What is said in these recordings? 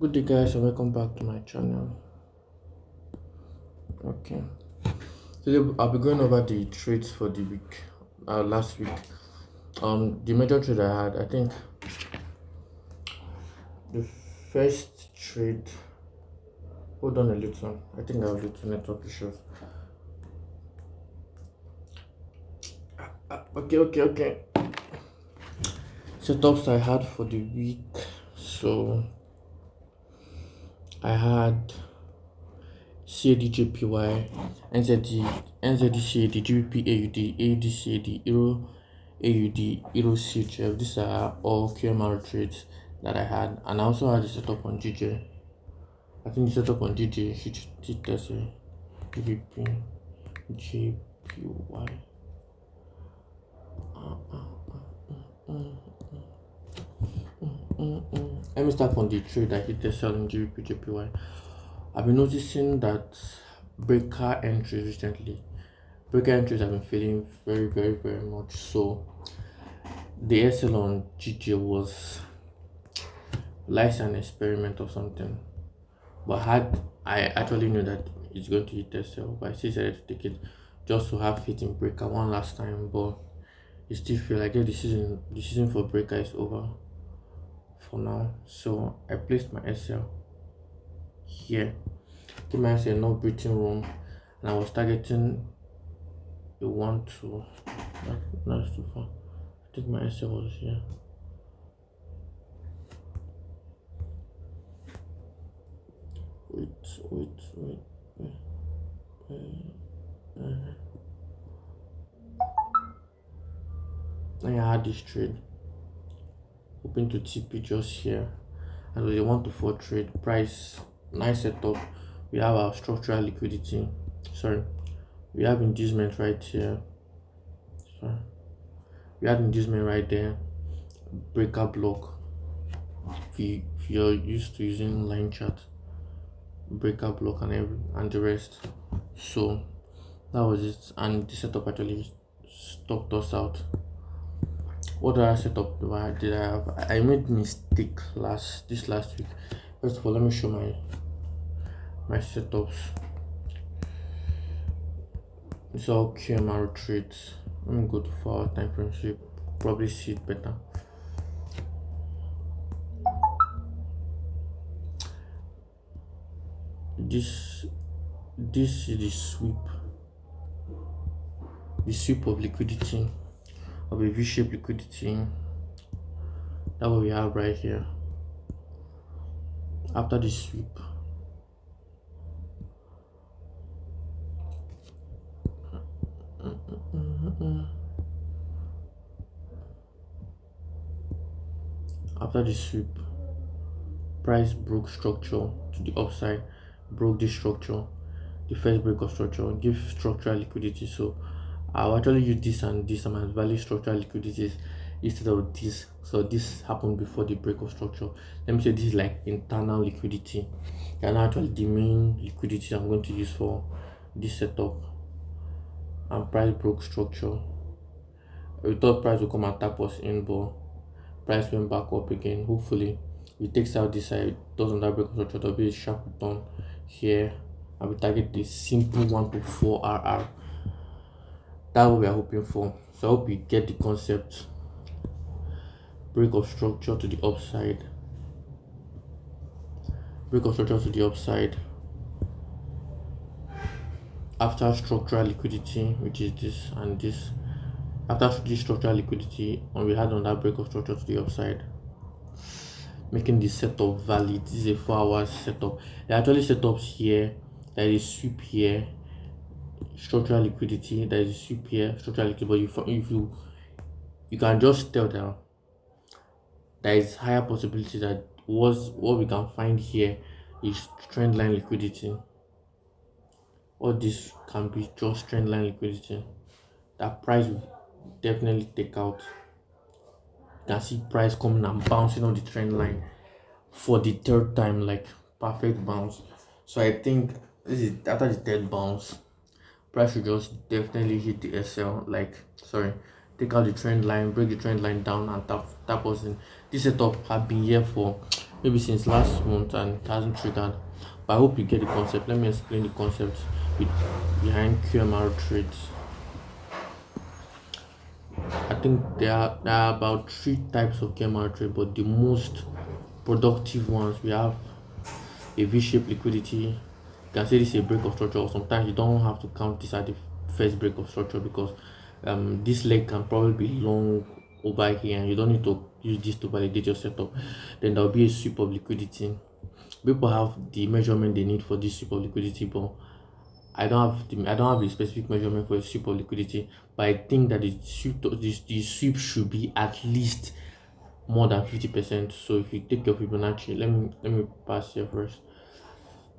Good day, guys, and welcome back to my channel. Okay, today I'll be going over the trades for the week. Last week, the major trade I had, I think the first trade. Hold on a little. I think I have little network issues. Okay. Setups I had for the week. So I had CAD NZD, Euro, Euro CHF. These are all QMR trades that I had, and I also had a setup on GJ. I think the setup on GJ should test GBP, JPY. Let me start from the trade I hit the sell in GBP, JPY. I've been noticing that breaker entries recently. Breaker entries have been feeling very much. So the SL on GJ was like an experiment or something. But had I actually knew that it's going to hit SL, but I still decided to take it just to have faith in breaker one last time. But you still feel like the season for breaker is over for now. So I placed my SL here. Give myself no breathing room, and I was targeting a 1-2. That's too far. I think my SL was here. Wait. I had this trade hoping to TP just here, and with a 1-4 trade price, nice setup. We have our structural liquidity. We have inducement right here. We have inducement right there. Breaker block. If you're used to using line chart, breaker block and the rest. So that was it, and the setup actually stopped us out. What other setup did I have? I made mistake last week. First of all, let me show my setups. It's all QMR trades. Let me go to 4 time frame so you probably see it better. This is the sweep of liquidity, of a V-shaped liquidity. That's what we have right here. After the sweep, price broke structure to the upside, broke this structure, the first break of structure, give structural liquidity. So I'll actually use this and this and my value structural liquidities instead of this. So this happened before the break of structure. Let me say this is like internal liquidity, and actually the main liquidity I'm going to use for this setup. And price broke structure. We thought price will come and tap us in, but price went back up again. Hopefully it takes out this side, doesn't that break of structure, there'll be a sharp return here, and we target the simple 1-4 RR. That's what we are hoping for. So I hope you get the concept. Break of structure to the upside. After structural liquidity, which is this and this. After this structural liquidity, and we had another break of structure to the upside, making the setup valid. This is a 4-hour setup. There are actually setups here. There is sweep here, structural liquidity. There is a sweep here, structural liquidity. But if you can just tell that there is higher possibility that what we can find here is trend line liquidity. All this can be just trend line liquidity. That price will definitely take out. You can see price coming and bouncing on the trend line for the third time, like perfect bounce. So I think this is after the third bounce, price should just definitely hit the SL, take out the trend line, break the trend line down, and tap us in. This setup have been here for maybe since last month and it hasn't triggered. But I hope you get the concept. Let me explain the concept with, behind QMR trades. I think there are about three types of QMR trade, but the most productive ones, we have a V-shaped liquidity. You can say this is a break of structure, or sometimes you don't have to count this at the first break of structure because this leg can probably be long over here and you don't need to use this to validate your setup. Then there will be a sweep of liquidity. People have the measurement they need for this sweep of liquidity, but I don't have the specific measurement for a sweep of liquidity. But I think that the sweep should be at least more than 50%. So if you take your Fibonacci, let me pass here first.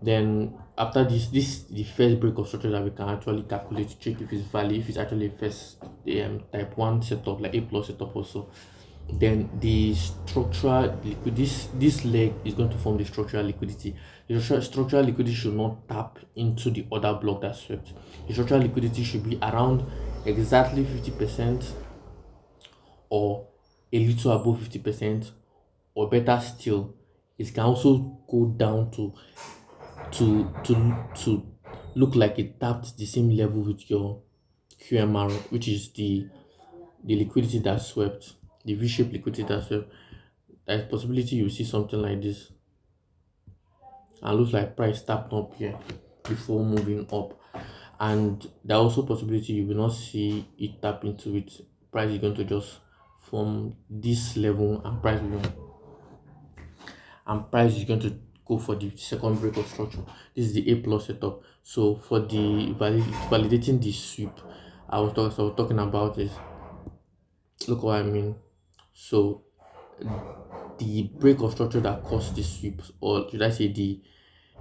Then after this the first break of structure that we can actually calculate to check if it's valid, if it's actually a first type 1 setup, like A plus setup also. Then the structural liquid, this leg is going to form the structural liquidity. The structural liquidity should not tap into the other block that swept. The structural liquidity should be around exactly 50% or a little above 50%, or better still, it can also go down to look like it tapped the same level with your QMR, which is the liquidity that swept, the V-shaped liquidity that swept. There's a possibility you see something like this and looks like price tapped up here before moving up, and there also possibility you will not see it tap into it. Price is going to just form this level and price is going to go for the second break of structure. This is the A plus setup. So for the validating the sweep, I was talking about is, look what I mean. So the break of structure that caused the sweep, or should I say the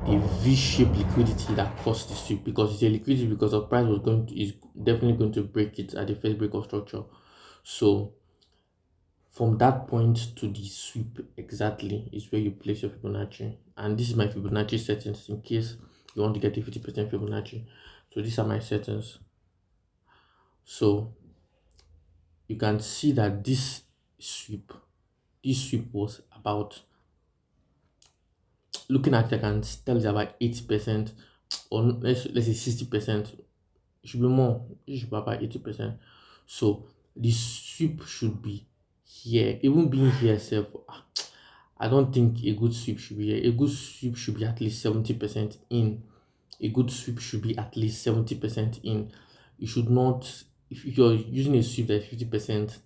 V-shaped liquidity that caused the sweep, because it's a liquidity because the price is definitely going to break it at the first break of structure. So from that point to the sweep exactly is where you place your Fibonacci, and this is my Fibonacci settings in case you want to get a 50% Fibonacci. So these are my settings. So you can see that this sweep was about, looking at it, I can tell it's about 80%, or let's say 60%. It should be more. It should be about 80%. So the sweep should be here. Even being here self, I don't think a good sweep should be here. A good sweep should be at least 70% in. A good sweep should be at least 70% in. You should not, if you're using a sweep that's 50%,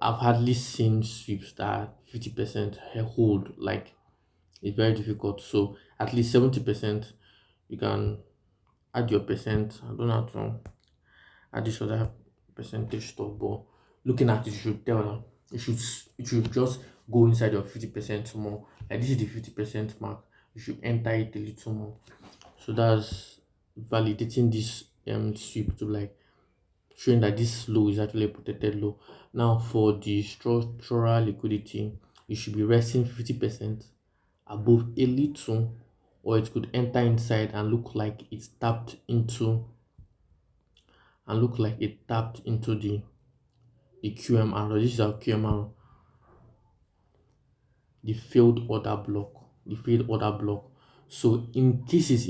I've hardly seen sweeps that 50% hold. Like, it's very difficult. So at least 70%, you can add your percent. I don't know how to add this other percentage stuff, but looking at it, you should tell them it should just go inside your 50% more. Like, this is the 50% mark. You should enter it a little more. So that's validating this sweep to, like, showing that this low is actually a protected low. Now for the structural liquidity, you should be resting 50% above a little, or it could enter inside and look like it's tapped into, the QMR. This is our QMR, the failed order block. So in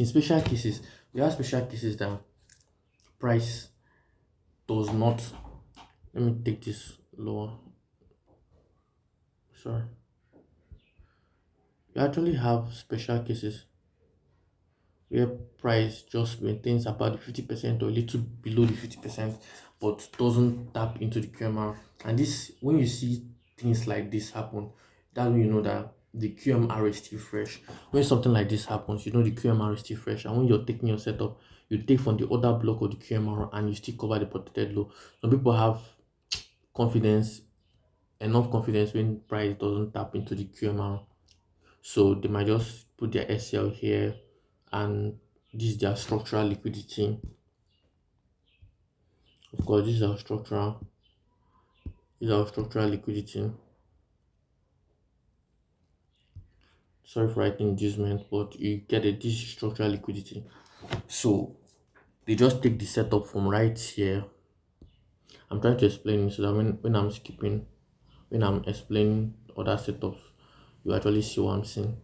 special cases, we have special cases that price does not, let me take this lower, sorry, we actually have special cases where price just maintains about the 50% or a little below the 50%, but doesn't tap into the QMR. And this, when you see things like this happen, that's when you know that the QMR is still fresh. When something like this happens, you know the QMR is still fresh. And when you're taking your setup, you take from the other block of the QMR and you still cover the protected low. Some people have enough confidence when price doesn't tap into the QMR, so they might just put their SL here, and this is their structural liquidity. Of course, this is our structural liquidity. Sorry for writing inducement, but you get it. This is structural liquidity. So they just take the setup from right here. I'm trying to explain it so that when I'm explaining other setups, you actually see what I'm saying.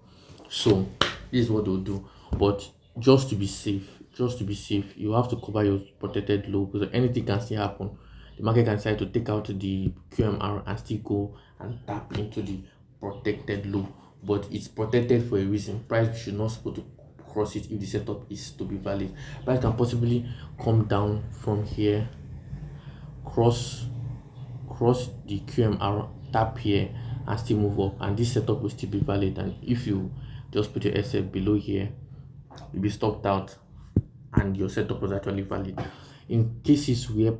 So this is what they'll do. But just to be safe, you have to cover your protected low, because anything can still happen. The market can decide to take out the QMR and still go and tap into the protected low. But it's protected for a reason. Price should not supposed to cross it if the setup is to be valid. Price can possibly come down from here, cross the QMR, tap here, and still move up, and this setup will still be valid. And if you just put your SF below here, you'll be stopped out and your setup was actually valid. In cases where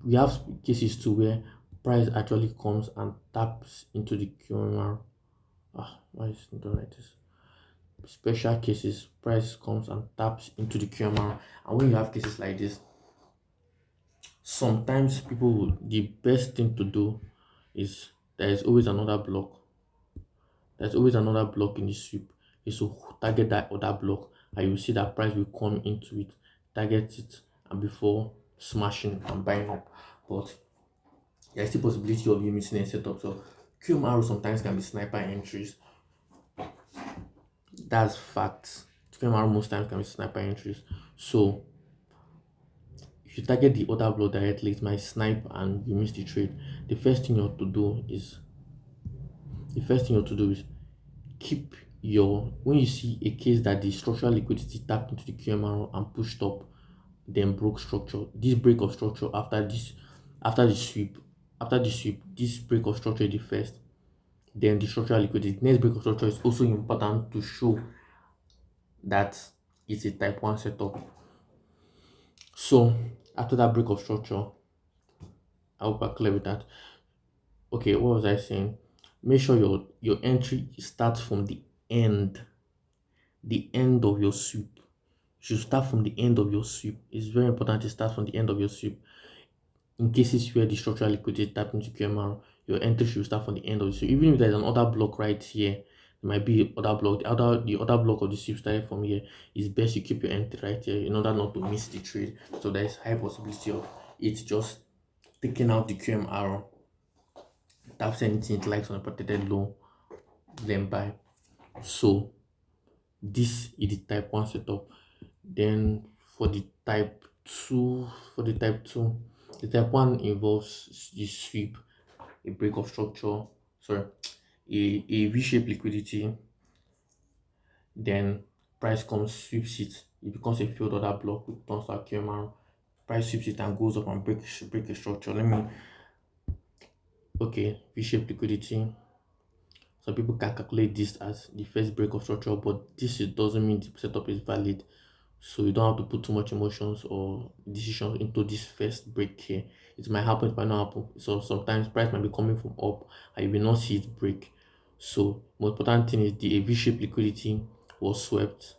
we have cases too where price actually comes and taps into the QMR. Why is it not like this? Special cases, price comes and taps into the QMR, and when you have cases like this, sometimes the best thing to do is there is always another block. There's always another block in the sweep. Is to target that other block, and you see that price will come into it, target it, and before smashing and buying up. But there's still possibility of you missing a setup. So QMR sometimes can be sniper entries. That's facts. QMR most times can be sniper entries. So if you target the other block directly, it might snipe and you miss the trade. The first thing you have to do is keep your, when you see a case that the structural liquidity tapped into the QMR and pushed up, then broke structure. This break of structure after the sweep, this break of structure is the first, then the structural liquidity. Next break of structure is also important to show that it's a type 1 setup. So after that break of structure, I hope I'm clear with that. Okay, what was I saying? Make sure your entry starts from the end of your sweep. You should start from the end of your sweep. It's very important to start from the end of your sweep. In cases where the structural liquidity tap into QMR, your entry should start from the end of the sweep. Even if there's another block right here, there might be other block. The other block of the sweep started from here. It's best you keep your entry right here in order not to miss the trade. So there's high possibility of it just taking out the QMR, taps anything it likes on a protected low, then buy. So this is the type 1 setup. Then for the type 2, the type 1 involves the sweep, a break of structure, sorry, a V-shaped liquidity, then price comes, sweeps it, it becomes a failed order block with turns to QMR, price sweeps it and goes up and break a structure. Okay, V-shaped liquidity. Some people can calculate this as the first break of structure, but doesn't mean the setup is valid. So you don't have to put too much emotions or decisions into this first break here. It might happen, it might not happen. So sometimes price might be coming from up and you will not see it break. So most important thing is the V-shaped liquidity was swept,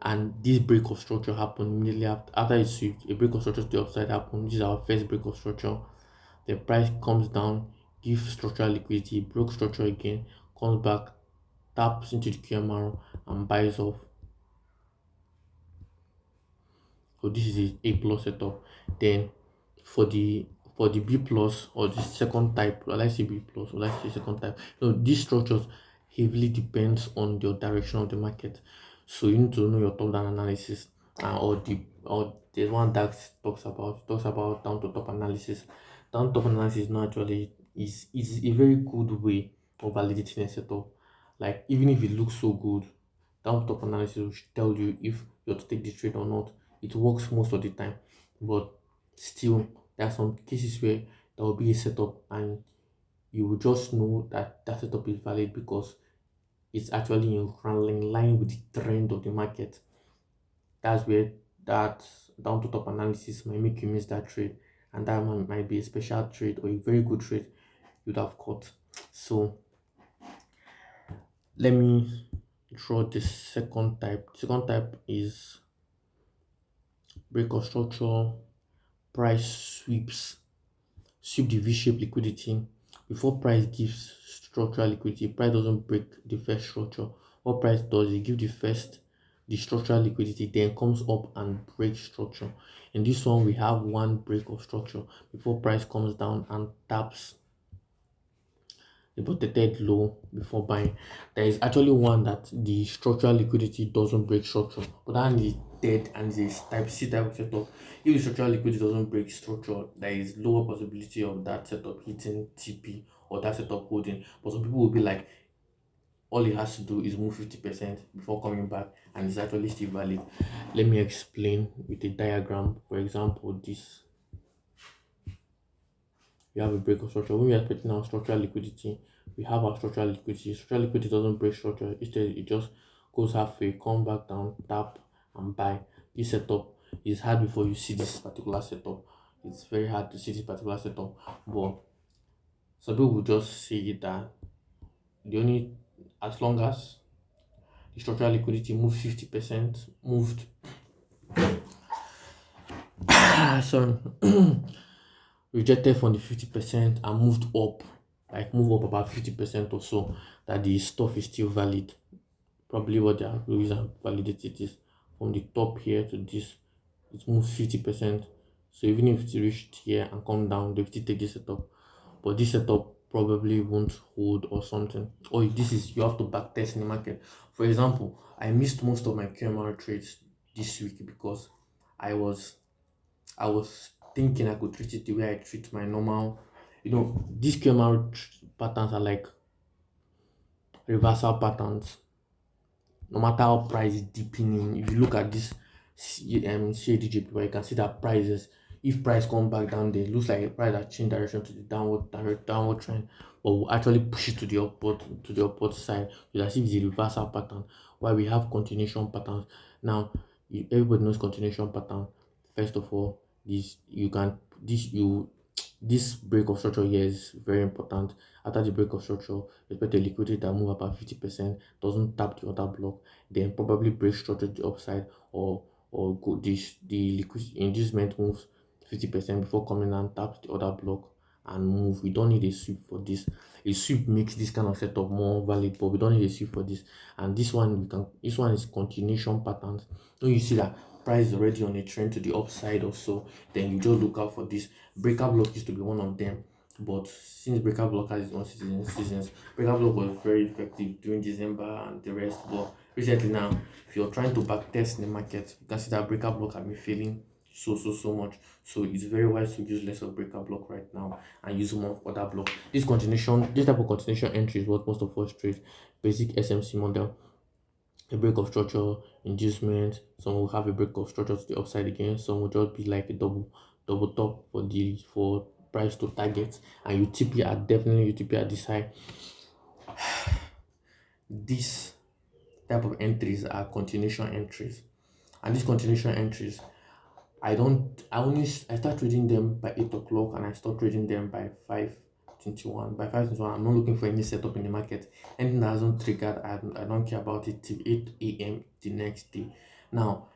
and this break of structure happened immediately after it swept. A break of structure to the upside happened. This is our first break of structure. The price comes down, gives structural liquidity, broke structure again, comes back, taps into the QMR and buys off. So this is a plus setup. Then for the B plus or the second type, or let's say B plus or let's say second type, these structures heavily depends on the direction of the market. So you need to know your top down analysis, or there's one that talks about down to top analysis. Down top analysis not actually is a very good way of validating a setup. Like even if it looks so good, down top analysis will tell you if you have to take the trade or not. It works most of the time, but still there are some cases where there will be a setup and you will just know that that setup is valid because it's actually in line with the trend of the market. That's where that down to top analysis might make you miss that trade, and that might be a special trade or a very good trade you'd have caught. So let me draw the second type. Second type is break of structure, price sweep the V-shaped liquidity. Before price gives structural liquidity, price doesn't break the first structure. What price does, it gives the structural liquidity, then comes up and breaks structure. In this one, we have one break of structure before price comes down and taps a protected low before buying. There is actually one that the structural liquidity doesn't break structure, but that is dead and is type C type of setup. If the structural liquidity doesn't break structure, there is lower possibility of that setup hitting TP or that setup holding. But some people will be like, all he has to do is move 50% before coming back, and it's actually still valid. Let me explain with a diagram. For example, this, we have a break of structure. When we are expecting our structural liquidity, we have our structural liquidity. Structural liquidity doesn't break structure. Instead, it just goes halfway, come back down, tap, and buy. This setup is hard before you see this particular setup. It's very hard to see this particular setup. But some people will just say that the only, as long as the structural liquidity moved 50%, moved sorry, rejected from the 50% and moved up, like move up about 50% or so, that the stuff is still valid. Probably what they are reason validate it is from the top here to this, it moves 50%. So even if it reached here and come down, they still take this setup. But this setup probably won't hold or something. Or if this is, you have to back test in the market. For example, I missed most of my QMR trades this week because I was I was thinking I could treat it the way I treat my normal. These QMR patterns are like reversal patterns. No matter how price is deepening, if you look at this CADJ paper, you can see that prices, if price come back down there, it looks like a price that changed direction to the downward trend, but will actually push it to the upward side. So as if it's a reversal pattern, while we have continuation patterns. Now, everybody knows continuation pattern. First of all, this break of structure here is very important. After the break of structure, expect a liquidity that move about 50%, doesn't tap the other block, then probably break structure to the upside, or go the liquidity inducement moves 50% before coming and taps the other block and move. We don't need a sweep for this. A sweep makes this kind of setup more valid, but we don't need a sweep for this. And this one is continuation patterns. When you see that price is already on a trend to the upside or so, then you just look out for this. Breaker block used to be one of them, but since breaker block has its own seasons, breaker block was very effective during December and the rest. But recently now, if you're trying to back test in the market, you can see that breaker block has been failing so much. So it's very wise to use less of breaker block right now and use more of other block. This type of continuation entry is what most of us trade. Basic SMC model, a break of structure, inducement. Some will have a break of structure to the upside again. Some will just be like a double top for price to target, and you TP at this high. This type of entries are continuation entries, and these continuation entries, I start trading them by 8 o'clock and I stop trading them by 5:21. By 5:21, I'm not looking for any setup in the market. Anything that hasn't triggered, I don't care about it till 8 a.m. the next day. Now,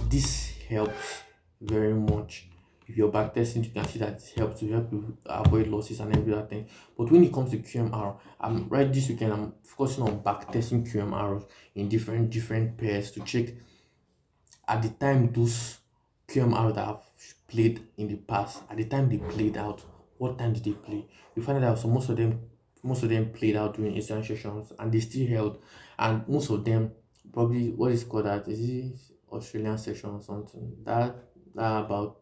this helps very much. If you're backtesting, you can see that it helps to help you avoid losses and every other thing. But when it comes to QMR, right this weekend I'm focusing on backtesting QMRs in different pairs to check at the time those QMR that have played in the past, at the time they played out, what time did they play? You find out so most of them played out during Eastern sessions and they still held, and most of them probably what is called that is it Australian session or something that about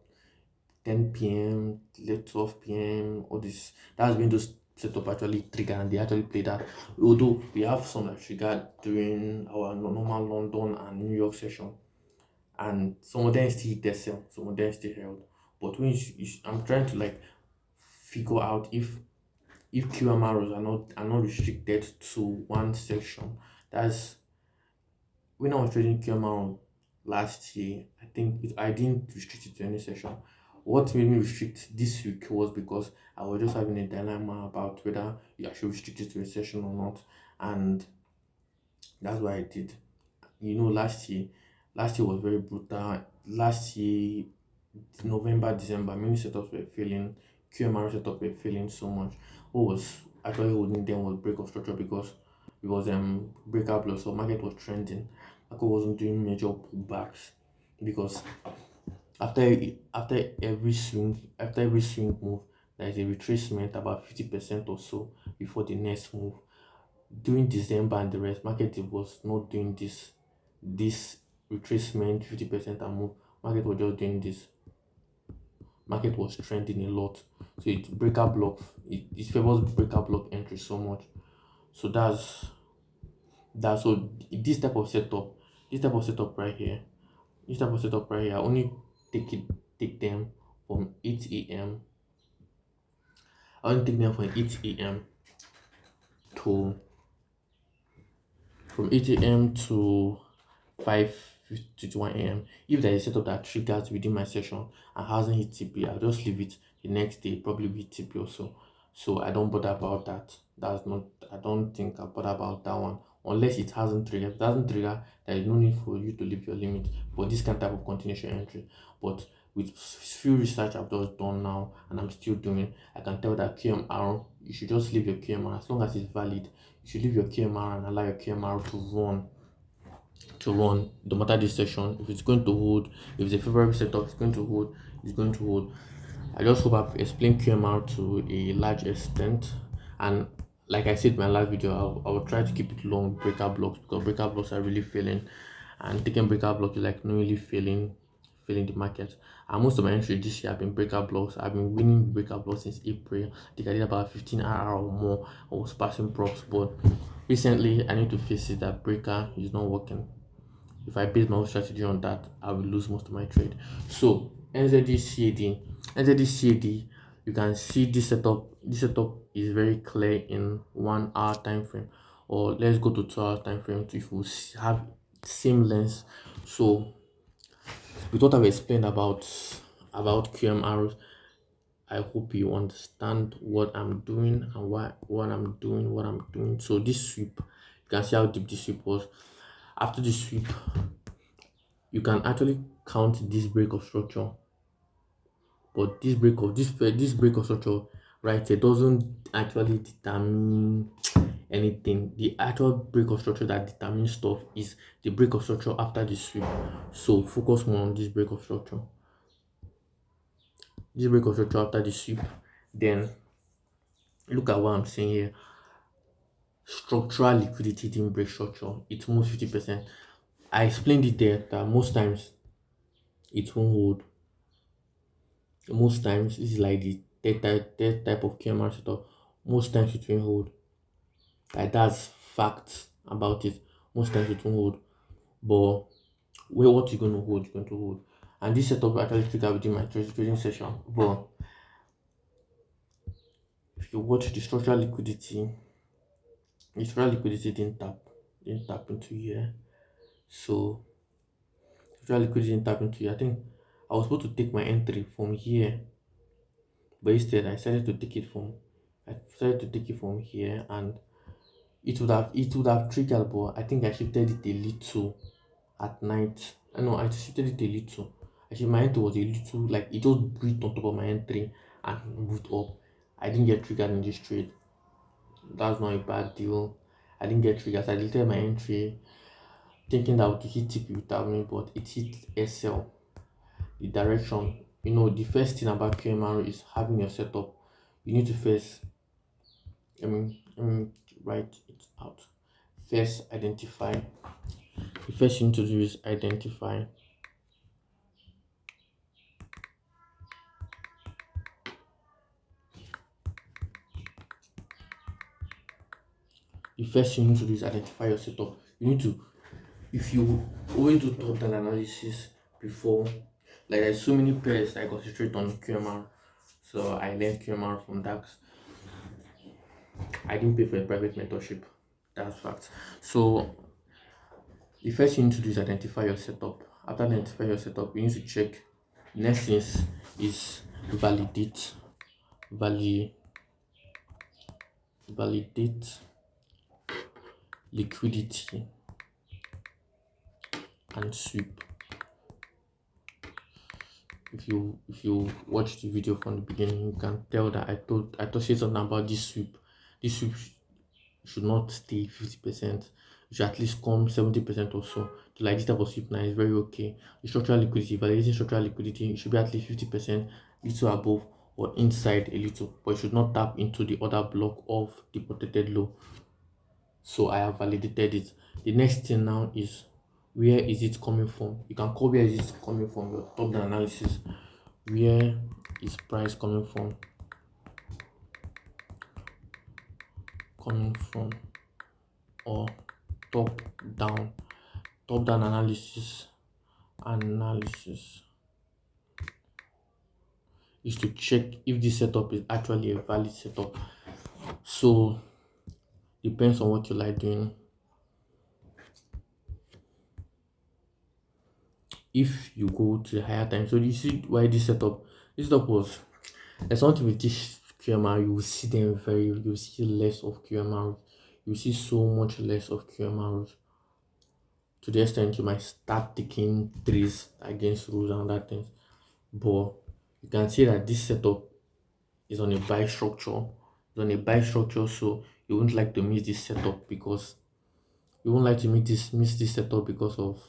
10 p.m. late 12 p.m. all this, that's when those setup actually trigger and they actually play that. Although we have some that triggered during our normal London and New York session, and some of them still they sell, some of them still held. But I'm trying to like figure out if QMRs are not restricted to one section. That's when I was trading QMR last year. I didn't restrict it to any section. What made me restrict this week was because I was just having a dilemma about whether I should restrict it to a section or not, and that's what I did. Last year was very brutal. Last year, November, December, many setups were failing. QMR setup were failing so much. What was actually holding them was break of structure because it was breakout blow, so market was trending. Market wasn't doing major pullbacks because after every swing move, there is a retracement about 50% or so before the next move. During December and the rest, market was not doing this retracement 50% and move. Market was just doing this. Market was trending a lot. So it breaker block, it favors breaker block entry so much. So that's so this type of setup right here, I only take them from 8 a.m. I only take them from 8 a.m. to from 8 a.m. to 5:51 a.m. If there is a setup that triggers within my session and hasn't hit TP, I'll just leave it the next day, probably with TP also. So I don't bother about that. I don't think I bother about that one unless it hasn't triggered. If it doesn't trigger, there is no need for you to leave your limit for this kind of continuation entry. But with few research I've just done now and I'm still doing, I can tell that QMR, you should just leave your QMR as long as it's valid. You should leave your QMR and allow your QMR to run no matter the session. If it's going to hold, if it's a favorable setup, it's going to hold, it's going to hold. I just hope I've explained QMR to a large extent, and like I said in my last video, I will try to keep it long breaker blocks because breaker blocks are really failing, and taking breaker blocks is like not really failing the market. And most of my entry this year have been breaker blocks. I've been winning breaker blocks since April. I think I did about 15 RR or more. I was passing props, but recently I need to face it that breaker is not working. If I base my whole strategy on that, I will lose most of my trade. So NZD CAD, you can see this setup. This setup is very clear in 1 hour time frame, or let's go to 2 hour time frame if we have same length. So with what I've explained about QMRs, I hope you understand what I'm doing and what I'm doing. So this sweep, you can see how deep this sweep was. After the sweep, you can actually count this break of structure, but this break of structure right here doesn't actually determine anything. The actual break of structure that determines stuff is the break of structure after the sweep. So focus more on this break of structure. This break of structure after the sweep. Then look at what I'm saying here. Structural liquidity didn't break structure. It moves 50%. I explained it there that most times it won't hold. Most times this is like the third type of QMR setup. Most times it won't hold. Like that's facts about it. Most times it won't hold. But what you're going to hold, you're going to hold. And this setup actually triggered within my trading session. But if you watch the structural liquidity didn't tap into here. So structural liquidity didn't tap into here. I think I was supposed to take my entry from here, but instead I decided to take it from here, and it would have triggered, but I think I shifted it a little at night. No, I shifted it a little. Actually, my entry was a little, like it just breathed on top of my entry and moved up. I didn't get triggered in this trade. That's not a bad deal. I didn't get triggered. So I deleted my entry thinking that would hit TP without me, but it hit SL. The direction. The first thing about QMR is having your setup. You need to first, write it out. First, identify. The first thing to do is identify. The first thing you need to do is identify your setup. You need to, if you always do top-down analysis before, like there's so many pairs I concentrate on QMR. So I learned QMR from DAX. I didn't pay for a private mentorship. That's fact. So the first thing you need to do is identify your setup. After identify your setup, you need to check. Next thing is validate liquidity and sweep. If you watch the video from the beginning, you can tell that I touched something about this sweep. This sweep should not stay 50%. It should at least come 70% or so. So like this type of sweep now is very okay. The structural liquidity, validating structural liquidity, it should be at least 50%, little above or inside a little, but it should not tap into the other block of the protected low. So I have validated it. The next thing now is, where is it coming from? You can call where is it coming from your top down analysis. Where is price coming from? Or top down analysis is to check if this setup is actually a valid setup. So depends on what you like doing. If you go to the higher time, so you see why this setup was, there's something with this QMR, you will see you will see less of QMR, you will see so much less of QMR, to the extent you might start taking trees against rules and other things. But you can see that this setup is on a buy structure. So you wouldn't like to miss this setup because miss this setup because of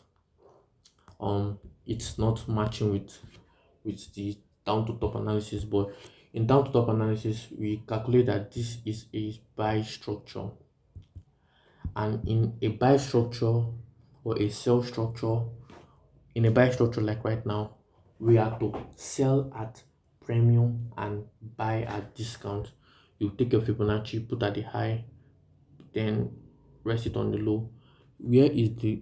it's not matching with the down to top analysis. But in down to top analysis, we calculate that this is a buy structure, and in a buy structure or a sell structure, in a buy structure like right now, we have to sell at premium and buy at discount. You take your Fibonacci, put at the high, then rest it on the low. Where is the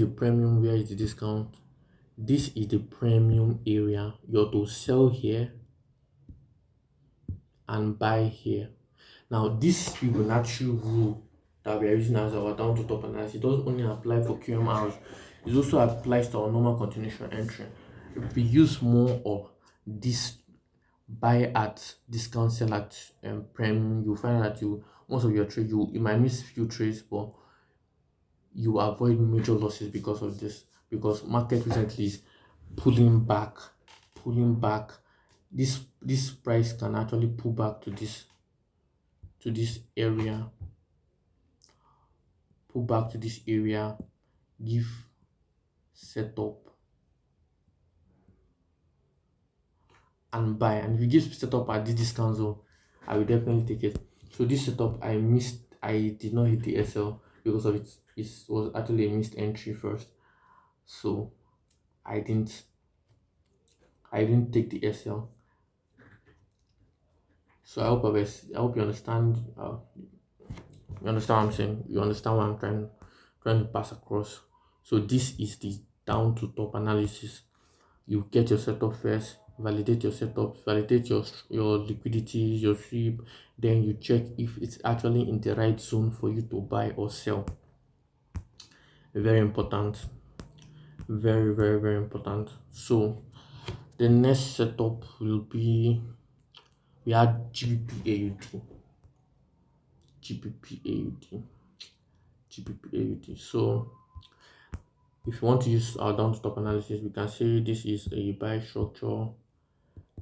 premium? Where is the discount? This is the premium area. You're to sell here and buy here. Now, this Fibonacci rule that we are using as our down to top analysis, it doesn't only apply for QMRs, it also applies to our normal continuation entry. If we use more of this buy at discount, sell at premium, you'll find that most of your trade, you might miss few trades, but you avoid major losses because of this, because market recently is pulling back. This price can actually pull back to this area, give setup and buy. And if you give setup at this discount zone, I will definitely take it. So this setup I missed, I did not hit the SL because of it was actually a missed entry first, so I didn't take the SL. So I hope you understand. You understand what I'm saying? You understand what I'm trying to pass across? So this is the down to top analysis. You get your setup first, validate your setup, validate your liquidity, your sweep, then you check if it's actually in the right zone for you to buy or sell. Very important. Very, very, very important. So the next setup will be, we had GBP AUD. So if you want to use our down to top analysis, we can say this is a buy structure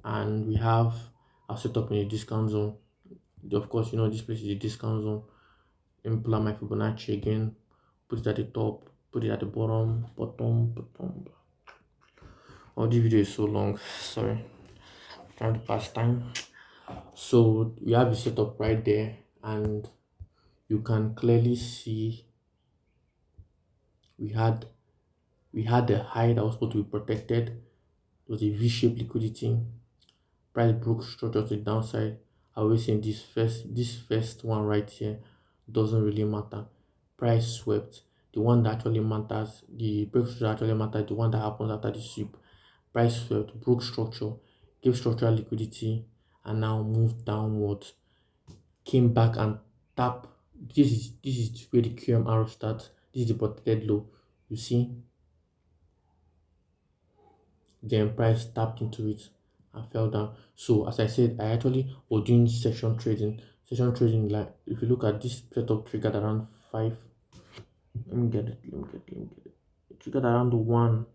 and we have our setup in a discount zone. Of course, this place is a discount zone. Implement my Fibonacci again, put it at the top, put it at the bottom. Oh, this video is so long, sorry, I'm trying to pass time. So we have the setup right there, and you can clearly see we had the high that was supposed to be protected. It was a V-shaped liquidity. Price broke structure to the downside. I always saying this first one right here doesn't really matter. Price swept. The one that actually matters, the break structure actually matters, the one that happens after the sweep. Price swept, broke structure, gave structural liquidity, and now moved downwards. Came back and tap. This is where the QMR starts. This is the protected low. You see, then price tapped into it and fell down. So as I said, I actually was doing session trading. Like if you look at this setup, triggered around 5. Let me get it. It triggered around 1.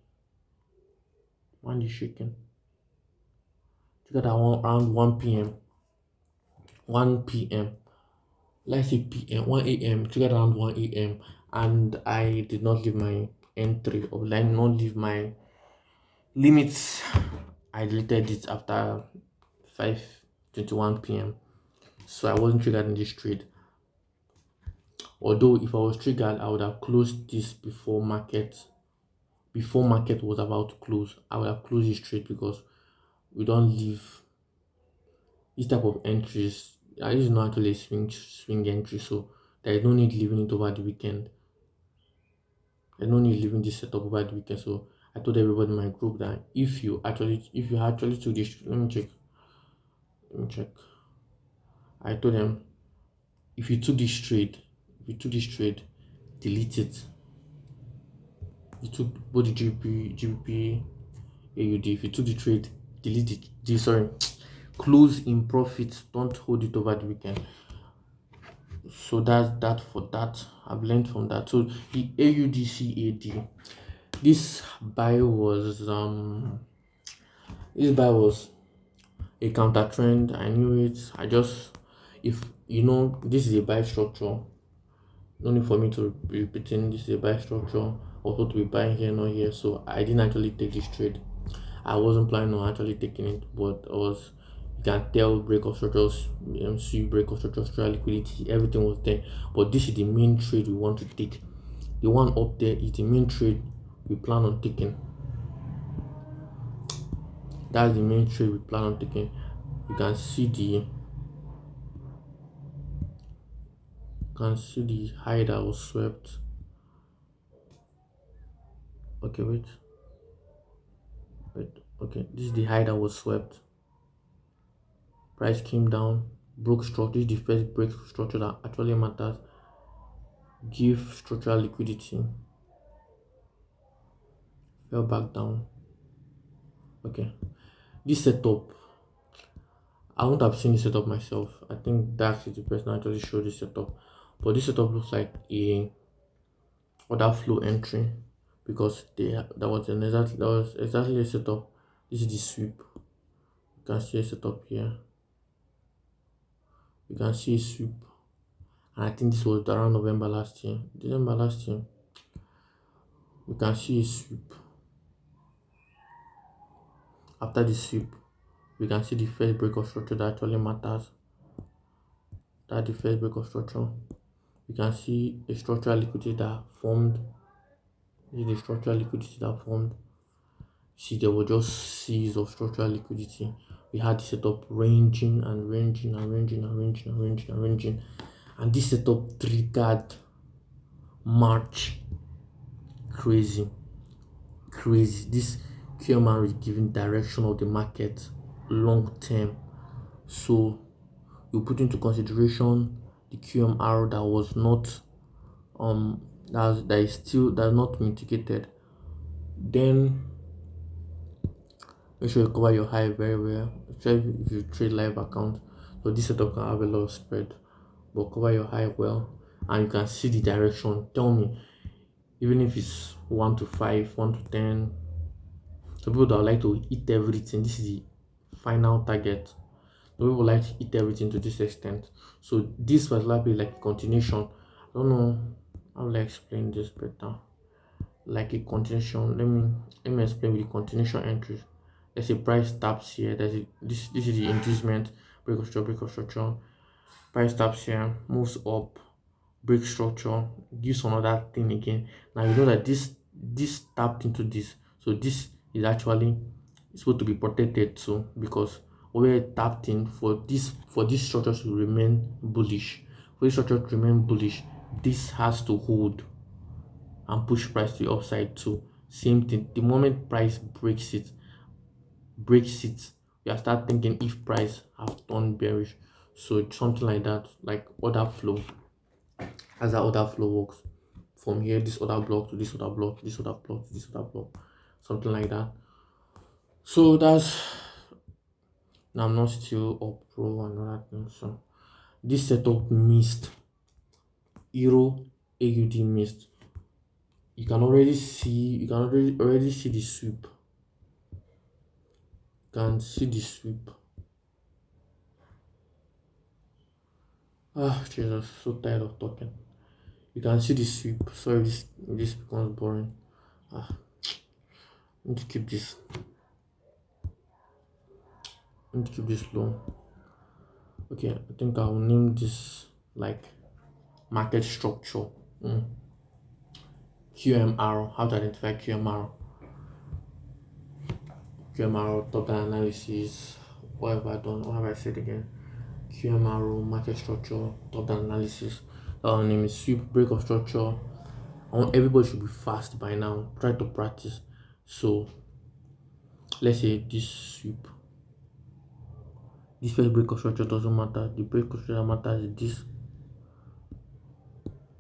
One is shaking. Triggered around 1 p.m. 1 p.m. Let's say p.m. 1 a.m. Triggered around 1 a.m. and I did not leave my entry, or like not leave my Limits, I deleted it after 5:21 p.m. So I wasn't triggered in this trade. Although if I was triggered, I would have closed this before market was about to close. I would have closed this trade because we don't leave this type of entries. This is not actually a swing entry, so there is no need leaving it over the weekend. There's no need leaving this setup over the weekend. So I told everybody in my group that if you actually took this, let me check. I told them if you took this trade, delete it. You took both the GBP, AUD. If you took the trade, delete it. Sorry, close in profit. Don't hold it over the weekend. So that's that for that. I've learned from that. So the AUDCAD, this buy was a counter trend. I knew it. If this is a buy structure. No need for me to be repeating this is a buy structure. Also to be buying here, not here. So I didn't actually take this trade. I wasn't planning on actually taking it, but you can tell break of structures, MC break of structures, structural liquidity, everything was there. But this is the main trade we want to take. The one up there is the main trade we plan on taking. That's the main trade we plan on taking. You can see the high that was swept. Okay, wait. Okay, this is the high that was swept. Price came down, broke structure. This is the first break structure that actually matters. Give structural liquidity, fell back down. Okay, this setup, I wouldn't have seen this setup myself. I think Dax is the person actually showed this setup, but this setup looks like a order flow entry because that was exactly a setup. This is the sweep. You can see a setup here. You can see a sweep, and I think this was around November last year, December last year. You can see a sweep. After the sweep, we can see the first break of structure that actually matters. That the first break of structure. You can see a structural liquidity that formed. This is the structural liquidity that formed. See, there were just seas of structural liquidity. We had the setup ranging and ranging and ranging and ranging and ranging and ranging. And this setup triggered March. Crazy. This QMR is giving direction of the market long term. So you put into consideration the QMR that was not that's not mitigated, then make sure you cover your high very well, especially if you trade live account. So this setup can have a lot of spread, but cover your high well, and you can see the direction. Tell me, even if it's 1 to 5, 1 to 10, some people that would like to eat everything, this is the final target. Some people like to eat everything to this extent. So this was likely like a continuation. I don't know how will I explain this better. Like a continuation. Let me explain with the continuation entries. There's a price taps here. This is the inducement, break of structure. Price taps here, moves up, break structure, gives another thing again. Now you know that this tapped into this. So this is actually supposed to be protected too, because we're tapped in for this structure to remain bullish. For this structure to remain bullish, this has to hold and push price to the upside too. Same thing. The moment price breaks it, you start thinking if price have turned bearish. So it's something like that, like order flow. As that order flow works from here, this other block to this other block, this other block to this other block, something like that. So that's now I'm not still up pro and all that thing. So this setup missed. Euro AUD missed. You can already see the sweep. You can see the sweep. Jesus, so tired of talking. You can see the sweep. Sorry, this becomes boring. need to keep this low. Okay, I think I'll name this like market structure. QMR. How to identify QMR? QMR top down analysis. What have I done? What have I said again? QMR market structure top down analysis. Our name is sweep break of structure. I want everybody should be fast by now. Try to practice. So let's say this sweep. This first break of structure doesn't matter. The break of structure matters is this.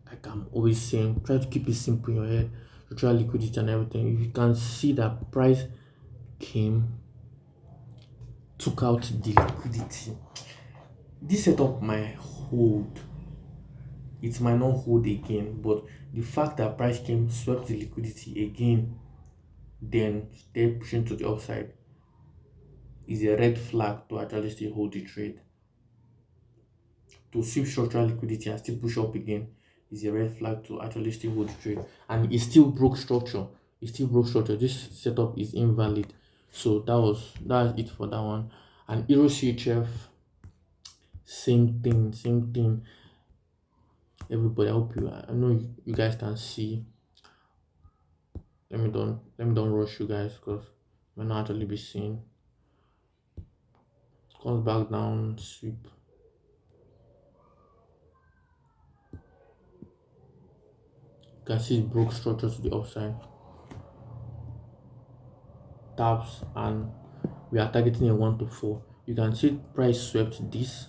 Like I'm always saying, try to keep it simple in your head. Structural liquidity and everything. If you can see that price came, took out the liquidity, this setup might hold. It might not hold again, but the fact that price came, swept the liquidity again, then stay pushing to the upside is a red flag to actually still hold the trade. To sweep structural liquidity and still push up again is a red flag to actually still hold the trade. And it still broke structure. It still broke structure. This setup is invalid. So that's it for that one. And Euro CHF, same thing. Everybody, I know you guys can see. Let me don't rush you guys because might not actually be seen. Comes back down, sweep. You can see it broke structure to the upside. Taps, and we are targeting a 1 to 4. You can see price swept this.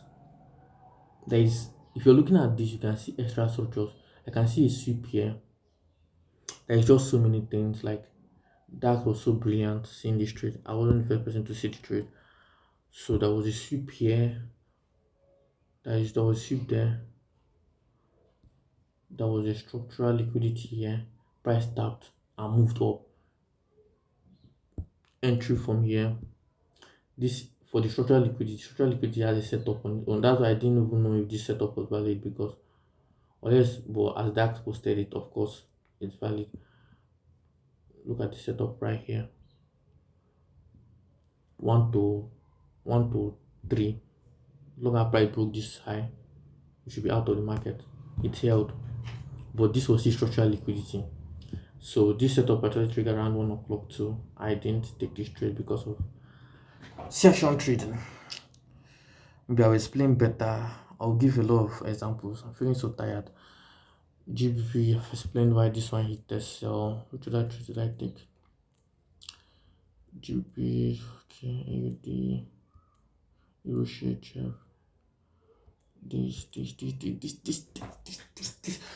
If you're looking at this, you can see extra structures. I can see a sweep here. There's just so many things. Like that was so brilliant seeing this trade. I wasn't the first person to see the trade. So there was a sweep here. There was a sweep there. There was a structural liquidity here. Price tapped and moved up. Entry from here. This for the structural liquidity. Structural liquidity has a setup on its own. That's why I didn't even know if this setup was valid, because but as Dax posted it, of course it's valid. Look at the setup right here. 1 to 3. Look at price broke this high. It should be out of the market. It held, but this was the structural liquidity. So this setup actually triggered around 1 o'clock too. I didn't take this trade because of session trading. Maybe I'll explain better. I'll give a lot of examples. I'm feeling so tired. GBP, I've explained why this one hit the sell. Which other trade did I take? GBP, okay, AUD, Euro CHF. This.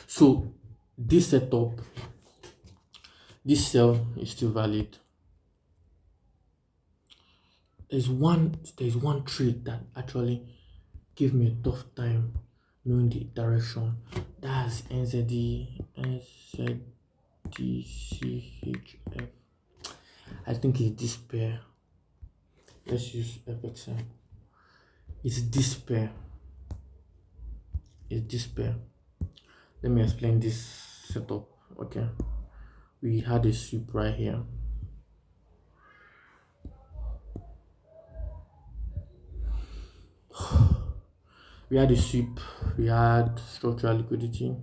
So this setup, this sell is still valid. There's one trade that actually gave me a tough time knowing the direction. That's NZDCHF. I think it's this pair. Let's use FXM. It's this pair. Let me explain this setup. Okay, we had a sweep right here. We had a sweep. We had structural liquidity.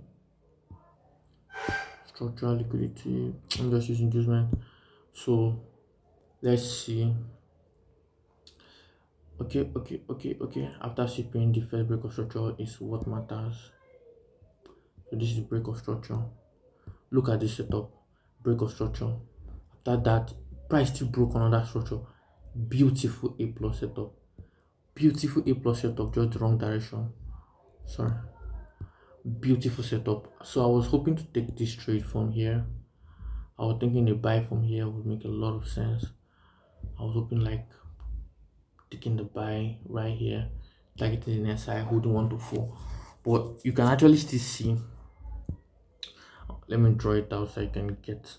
I'm just using inducement. So let's see. Okay. After sweeping, the first break of structure is what matters. So this is break of structure. Look at this setup. Break of structure. After that, price still broke another structure. Beautiful A plus setup. Just the wrong direction. Sorry. Beautiful setup. So I was hoping to take this trade from here. I was thinking a buy from here would make a lot of sense. I was hoping like taking the buy right here, targeting the SI, holding 1 to 4. But you can actually still see. Let me draw it out so you can get.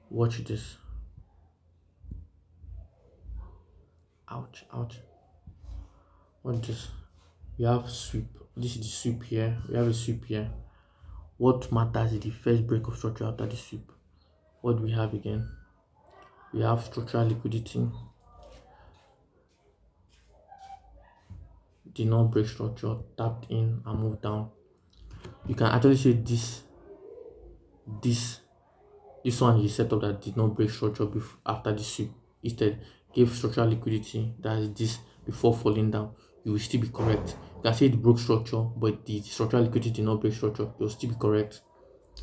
Watch this. Ouch. Watch this. We have sweep. This is the sweep here. We have a sweep here. What matters is the first break of structure after the sweep. What do we have again? we have structural liquidity, did not break structure, tapped in and moved down. You can actually say this this one is a setup that did not break structure after the sweep. Instead, gave structural liquidity, that is this, before falling down. You will still be correct. You can say it broke structure, but the structural liquidity did not break structure. You will still be correct.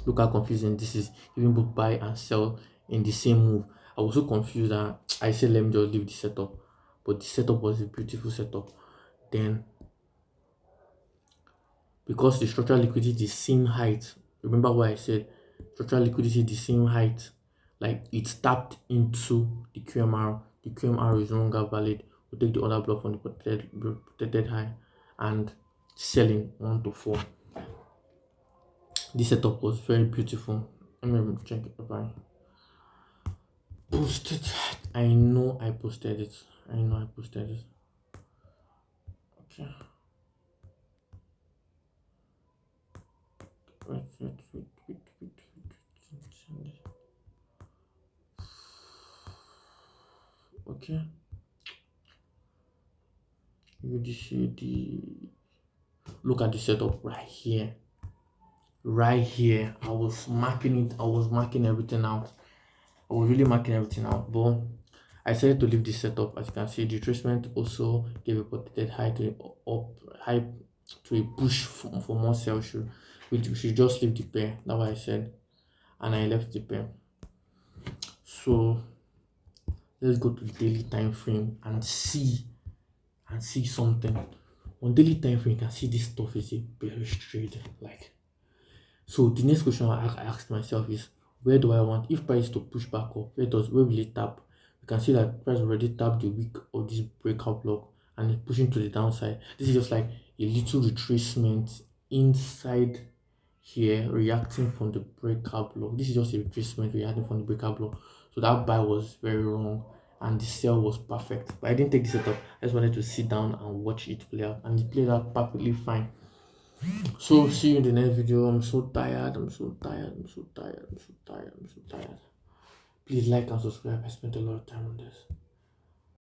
Look how confusing this is. Even both buy and sell in the same move. I was so confused that I said, let me just leave the setup. But the setup was a beautiful setup. Then, because the structural liquidity is the same height, remember what I said? Structural liquidity is the same height, like it's tapped into the QMR. The QMR is no longer valid. We take the other block from the protected high and selling 1 to 4. This setup was very beautiful. Let me check it if I posted. I know I posted it. I know I posted it. Okay. Wait. Okay. You just see look at the setup right here. Right here. I was marking it. I was marking everything out. I was really marking everything out. But I decided to leave this setup. As you can see, the retracement also gave a protected high to high to a push for more sell should we should just leave the pair. That's what I said. And I left the pair. So let's go to the daily time frame and see something. On daily time frame, you can see this stuff is a bearish trade. Like, so the next question I asked myself is, where do I want, if price to push back up, where will it tap? You can see that price already tapped the week of this breakout block and it's pushing to the downside. This is just like a little retracement inside here, reacting from the breakout block. This is just a retracement reacting from the breakout block. So that buy was very wrong and the sell was perfect. But I didn't take the setup. I just wanted to sit down and watch it play out, and it played out perfectly fine. So see you in the next video. I'm so tired. Please like and subscribe. I spent a lot of time on this.